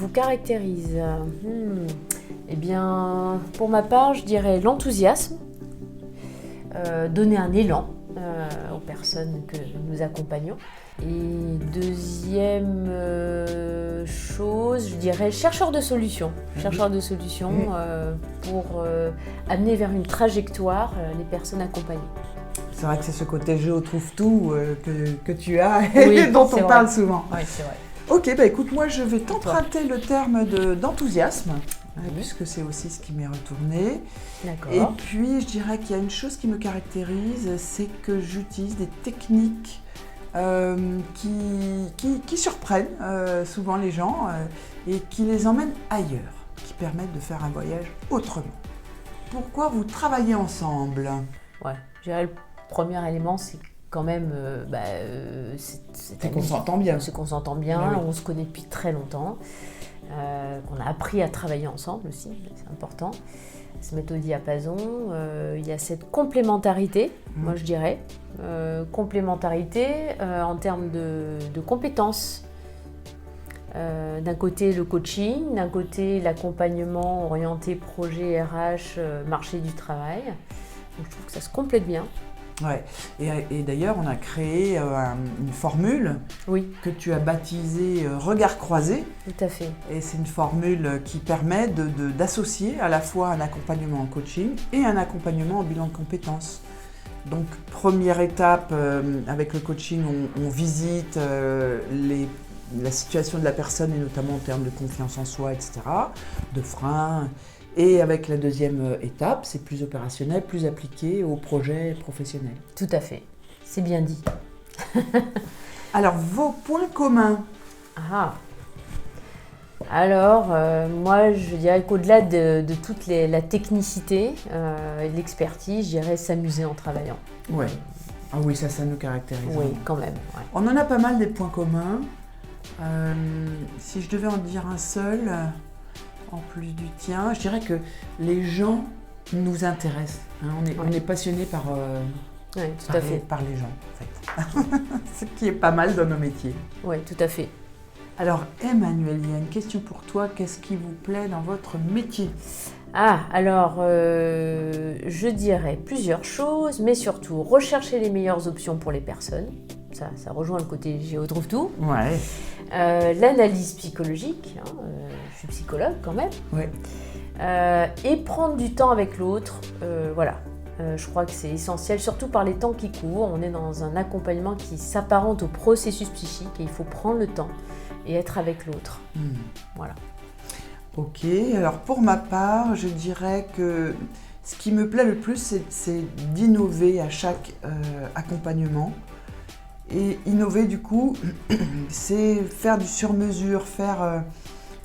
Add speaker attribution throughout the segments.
Speaker 1: vous caractérise? Eh bien, pour ma part, je dirais l'enthousiasme, donner un élan aux personnes que nous accompagnons. Et deuxième chose, je dirais chercheur de solutions. Chercheur de solutions pour amener vers une trajectoire les personnes accompagnées.
Speaker 2: C'est vrai que c'est ce côté je trouve tout que tu as
Speaker 1: Oui,
Speaker 2: et dont on
Speaker 1: vrai.
Speaker 2: parle souvent.
Speaker 1: Oui, c'est vrai.
Speaker 2: Ok, écoute, moi je vais t'emprunter le terme d'enthousiasme, puisque c'est aussi ce qui m'est retourné.
Speaker 1: D'accord.
Speaker 2: Et puis je dirais qu'il y a une chose qui me caractérise, c'est que j'utilise des techniques qui surprennent souvent les gens et qui les emmènent ailleurs, qui permettent de faire un voyage autrement. Pourquoi vous travaillez ensemble?
Speaker 1: Ouais, je dirais le premier élément, c'est quand même,
Speaker 2: C'est qu'on s'entend bien.
Speaker 1: C'est qu'on s'entend bien,
Speaker 2: Oui.
Speaker 1: on se connaît depuis très longtemps, qu'on a appris à travailler ensemble aussi, c'est important. Se mettre au diapason, il y a cette complémentarité, moi je dirais, complémentarité en termes de compétences. D'un côté le coaching, d'un côté l'accompagnement orienté projet RH, marché du travail. Donc, je trouve que ça se complète bien.
Speaker 2: Ouais. Et d'ailleurs, on a créé une formule que tu as baptisée Regard croisé.
Speaker 1: Tout à fait.
Speaker 2: Et c'est une formule qui permet d'associer à la fois un accompagnement en coaching et un accompagnement en bilan de compétences. Donc, première étape, avec le coaching, on visite la situation de la personne et notamment en termes de confiance en soi, etc., de freins. Et avec la deuxième étape, c'est plus opérationnel, plus appliqué au projet professionnel.
Speaker 1: Tout à fait, c'est bien dit.
Speaker 2: Alors, vos points communs?
Speaker 1: Alors, moi, je dirais qu'au-delà de toute la technicité et de l'expertise, je dirais s'amuser en travaillant.
Speaker 2: Ouais. Ah oui, ça nous caractérise.
Speaker 1: Oui, quand même. Ouais.
Speaker 2: On en a pas mal des points communs. Si je devais en dire un seul, en plus du tien, je dirais que les gens nous intéressent. Hein. On est passionné par les gens, en fait. Ce qui est pas mal dans nos métiers.
Speaker 1: Oui, tout à fait.
Speaker 2: Alors, Emmanuel, il y a une question pour toi. Qu'est-ce qui vous plaît dans votre métier?
Speaker 1: Alors, je dirais plusieurs choses, mais surtout rechercher les meilleures options pour les personnes. Ça rejoint le côté je trouve tout.
Speaker 2: Ouais.
Speaker 1: L'analyse psychologique, je suis psychologue quand même.
Speaker 2: Ouais.
Speaker 1: Et prendre du temps avec l'autre, voilà. Je crois que c'est essentiel, surtout par les temps qui courent. On est dans un accompagnement qui s'apparente au processus psychique et il faut prendre le temps et être avec l'autre. Voilà.
Speaker 2: Ok, alors pour ma part, je dirais que ce qui me plaît le plus, c'est d'innover à chaque accompagnement. Et innover, du coup, c'est faire du sur-mesure, faire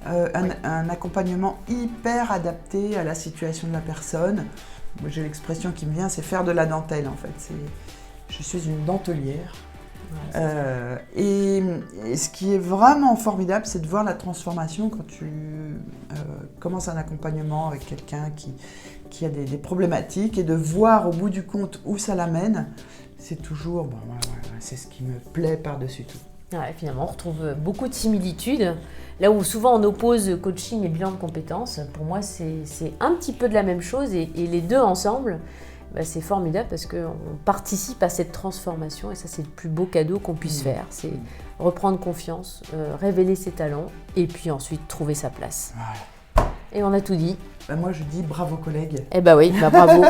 Speaker 2: un accompagnement hyper adapté à la situation de la personne. Moi, j'ai l'expression qui me vient, c'est faire de la dentelle, en fait. Je suis une dentelière. Et ce qui est vraiment formidable, c'est de voir la transformation quand tu commences un accompagnement avec quelqu'un qui a des problématiques et de voir au bout du compte où ça l'amène. C'est toujours, c'est ce qui me plaît par-dessus tout.
Speaker 1: Ouais, finalement, on retrouve beaucoup de similitudes. Là où souvent on oppose coaching et bilan de compétences, pour moi c'est un petit peu de la même chose et les deux ensemble, c'est formidable parce qu'on participe à cette transformation et ça c'est le plus beau cadeau qu'on puisse faire. C'est reprendre confiance, révéler ses talents et puis ensuite trouver sa place. Voilà. Et on a tout dit.
Speaker 2: Moi je dis bravo collègue.
Speaker 1: Eh oui, bravo.